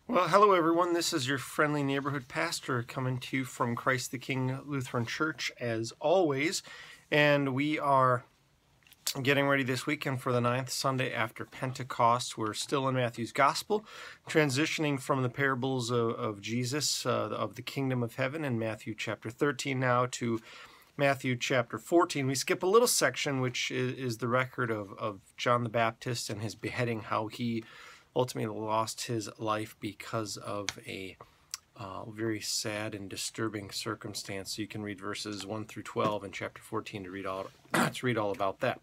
Well, hello everyone. This is your friendly neighborhood pastor coming to you from Christ the King Lutheran Church as always. And we are getting ready this weekend for the 9th Sunday after Pentecost. We're still in Matthew's Gospel, transitioning from the parables of Jesus, of the kingdom of heaven in Matthew chapter 13 now to Matthew chapter 14. We skip a little section, which is the record of John the Baptist and his beheading, how he ultimately lost his life because of a very sad and disturbing circumstance. So you can read verses 1 through 12 in chapter 14 to read all about that.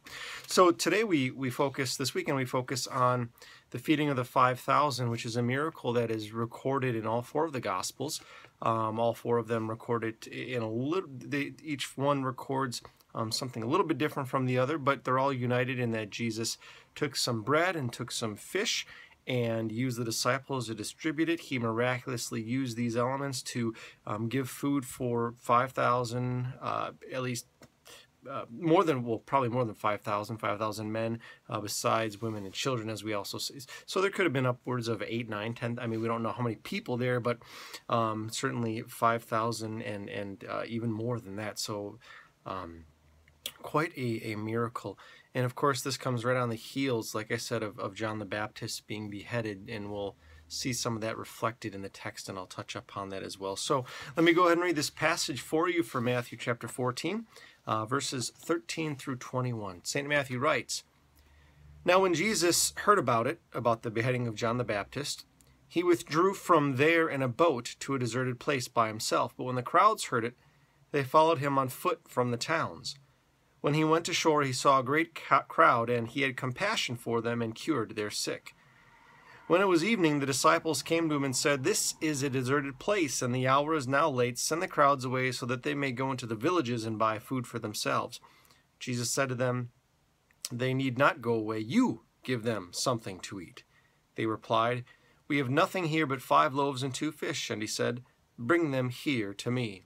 So today we focus, this weekend we focus on the feeding of the 5,000, which is a miracle that is recorded in all four of the Gospels. All four of them recorded in a little, each one records something a little bit different from the other, but they're all united in that Jesus took some bread and took some fish and used the disciples to distribute it. He miraculously used these elements to give food for 5,000, at least probably more than 5,000 men, besides women and children, as we also see. So there could have been upwards of 8, 9, 10. I mean, we don't know how many people there, but certainly 5,000 and even more than that. So quite a miracle. And of course, this comes right on the heels, like I said, of John the Baptist being beheaded, and we'll see some of that reflected in the text, and I'll touch upon that as well. So let me go ahead and read this passage for you from Matthew chapter 14, verses 13 through 21. St. Matthew writes, "Now when Jesus heard about the beheading of John the Baptist, he withdrew from there in a boat to a deserted place by himself. But when the crowds heard it, they followed him on foot from the towns. When he went ashore, he saw a great crowd, and he had compassion for them and cured their sick. When it was evening, the disciples came to him and said, 'This is a deserted place, and the hour is now late. Send the crowds away so that they may go into the villages and buy food for themselves.' Jesus said to them, 'They need not go away. You give them something to eat.' They replied, 'We have nothing here but 5 loaves and 2 fish.' And he said, 'Bring them here to me.'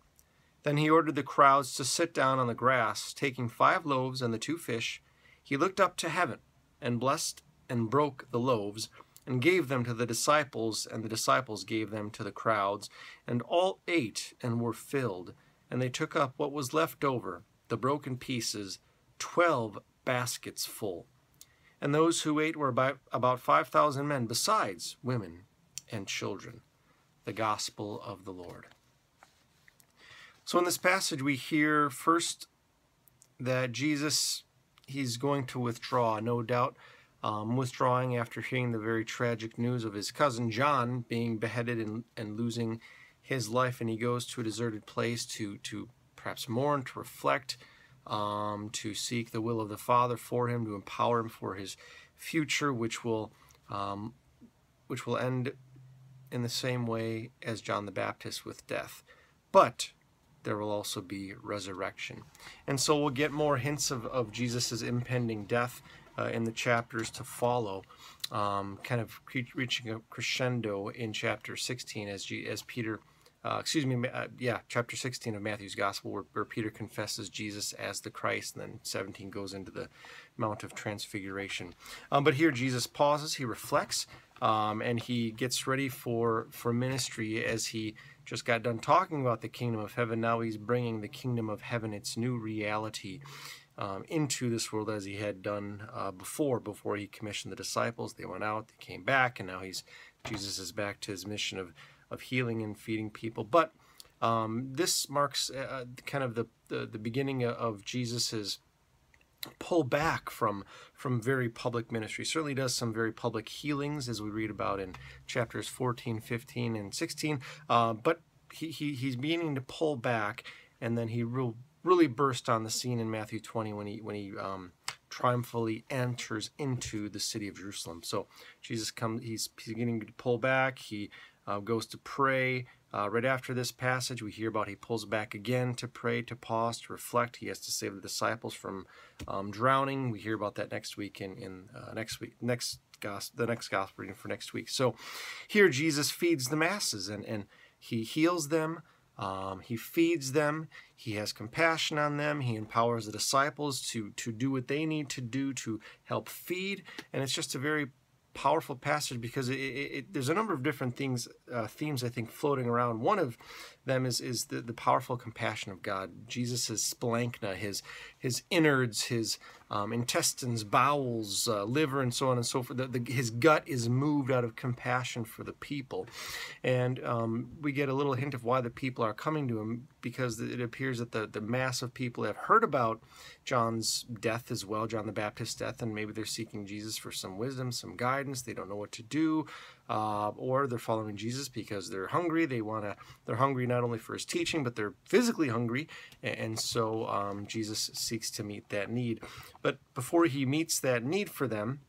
Then he ordered the crowds to sit down on the grass. Taking 5 loaves and the 2 fish, he looked up to heaven and blessed and broke the loaves and gave them to the disciples, and the disciples gave them to the crowds. And all ate and were filled, and they took up what was left over, the broken pieces, 12 baskets full. And those who ate were about 5,000 men, besides women and children." The Gospel of the Lord. So in this passage, we hear first that Jesus, he's going to withdraw, no doubt, withdrawing after hearing the very tragic news of his cousin John being beheaded and losing his life. And he goes to a deserted place to perhaps mourn, to reflect, to seek the will of the Father for him, to empower him for his future, which will end in the same way as John the Baptist, with death. But there will also be resurrection. And so we'll get more hints of Jesus' impending death in the chapters to follow, kind of reaching a crescendo in chapter 16 as Peter, chapter 16 of Matthew's Gospel, where Peter confesses Jesus as the Christ, and then 17 goes into the Mount of Transfiguration. But here Jesus pauses, he reflects, and he gets ready for ministry. As he just got done talking about the kingdom of heaven, now he's bringing the kingdom of heaven, its new reality, into this world, as he had done before he commissioned the disciples. They went out, they came back, and now Jesus is back to his mission of healing and feeding people. But this marks kind of the beginning of Jesus's pull back from very public ministry. Certainly does some very public healings, as we read about in chapters 14, 15, and 16. But he's beginning to pull back, and then he really burst on the scene in Matthew 20 when he triumphantly enters into the city of Jerusalem. So Jesus he's beginning to pull back. He goes to pray. Right after this passage, we hear about he pulls back again to pray, to pause, to reflect. He has to save the disciples from drowning. We hear about that next week in the next gospel reading for next week. So here Jesus feeds the masses, and he heals them. He feeds them. He has compassion on them. He empowers the disciples to do what they need to do to help feed. And it's just a very powerful passage because there's a number of different things, themes, I think, floating around. One of them is the powerful compassion of God. Jesus' splanchna, his innards, his intestines, bowels, liver, and so on and so forth. His gut is moved out of compassion for the people. And we get a little hint of why the people are coming to him, because it appears that the mass of people have heard about John's death as well, John the Baptist's death, and maybe they're seeking Jesus for some wisdom, some guidance. They don't know what to do, or they're following Jesus because they're hungry. They're hungry not only for his teaching, but they're physically hungry, and so Jesus seeks to meet that need. But before he meets that need for them,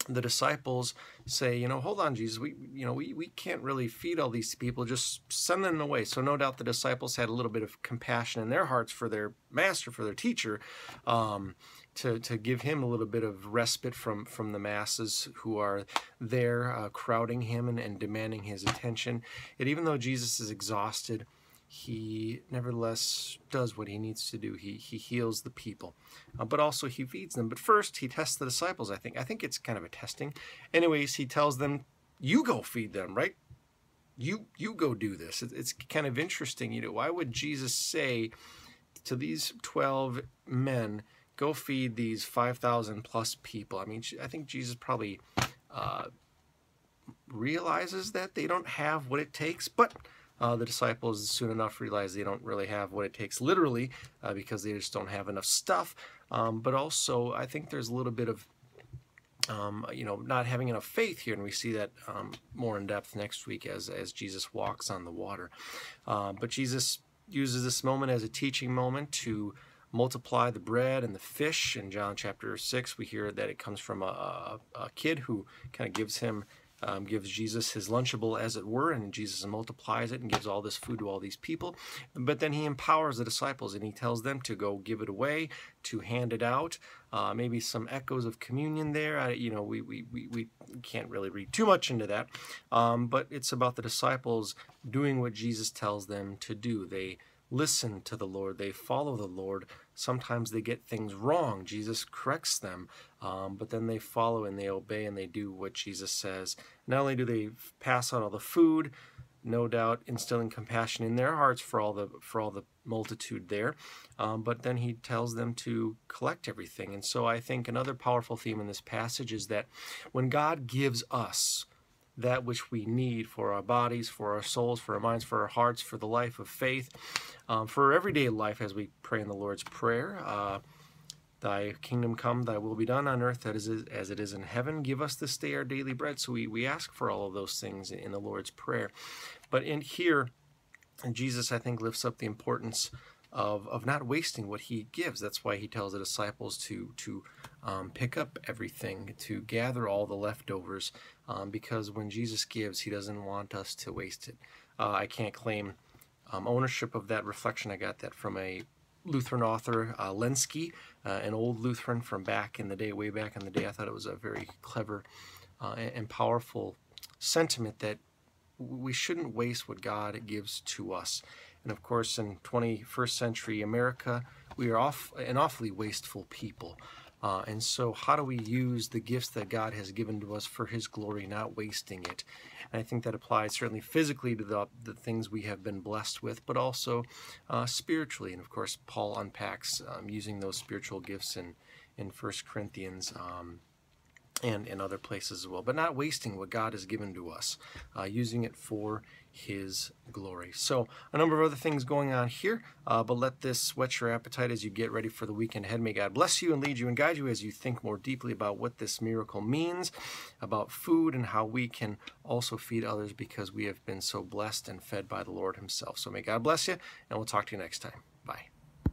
the disciples say, hold on, Jesus, we can't really feed all these people, just send them away. So no doubt the disciples had a little bit of compassion in their hearts for their master, for their teacher, to give him a little bit of respite from the masses who are there crowding him and demanding his attention. And even though Jesus is exhausted, he nevertheless does what he needs to do. He heals the people, but also he feeds them. But first, he tests the disciples, I think. I think it's kind of a testing. Anyways, he tells them, you go feed them, right? You go do this. It's kind of interesting. Why would Jesus say to these 12 men, go feed these 5,000 plus people? I mean, I think Jesus probably realizes that they don't have what it takes, but the disciples soon enough realize they don't really have what it takes literally, because they just don't have enough stuff. But also, I think there's a little bit of not having enough faith here, and we see that more in depth next week as Jesus walks on the water. But Jesus uses this moment as a teaching moment to multiply the bread and the fish. In John chapter 6, we hear that it comes from a kid who kind of gives Jesus his Lunchable, as it were, and Jesus multiplies it and gives all this food to all these people. But then he empowers the disciples, and he tells them to go give it away, to hand it out. Maybe some echoes of communion there. We can't really read too much into that, but it's about the disciples doing what Jesus tells them to do. They listen to the Lord. They follow the Lord. Sometimes they get things wrong. Jesus corrects them, but then they follow and they obey and they do what Jesus says. Not only do they pass out all the food, no doubt instilling compassion in their hearts for all the multitude there, but then he tells them to collect everything. And so I think another powerful theme in this passage is that when God gives us that which we need for our bodies, for our souls, for our minds, for our hearts, for the life of faith, for everyday life, as we pray in the Lord's Prayer, thy kingdom come, thy will be done on earth as it is in heaven. Give us this day our daily bread. So we ask for all of those things in the Lord's Prayer. But in here, Jesus, I think, lifts up the importance of not wasting what he gives. That's why he tells the disciples to pick up everything, to gather all the leftovers, because when Jesus gives, he doesn't want us to waste it. I can't claim ownership of that reflection. I got that from a Lutheran author, Lenski, an old Lutheran from back in the day, way back in the day. I thought it was a very clever and powerful sentiment that we shouldn't waste what God gives to us. And of course, in 21st century America, we are an awfully wasteful people. And so how do we use the gifts that God has given to us for his glory, not wasting it? And I think that applies certainly physically to the things we have been blessed with, but also spiritually. And of course, Paul unpacks using those spiritual gifts in 1 Corinthians and in other places as well, but not wasting what God has given to us, using it for his glory. So a number of other things going on here, but let this whet your appetite as you get ready for the weekend ahead. May God bless you and lead you and guide you as you think more deeply about what this miracle means, about food and how we can also feed others because we have been so blessed and fed by the Lord himself. So may God bless you, and we'll talk to you next time. Bye.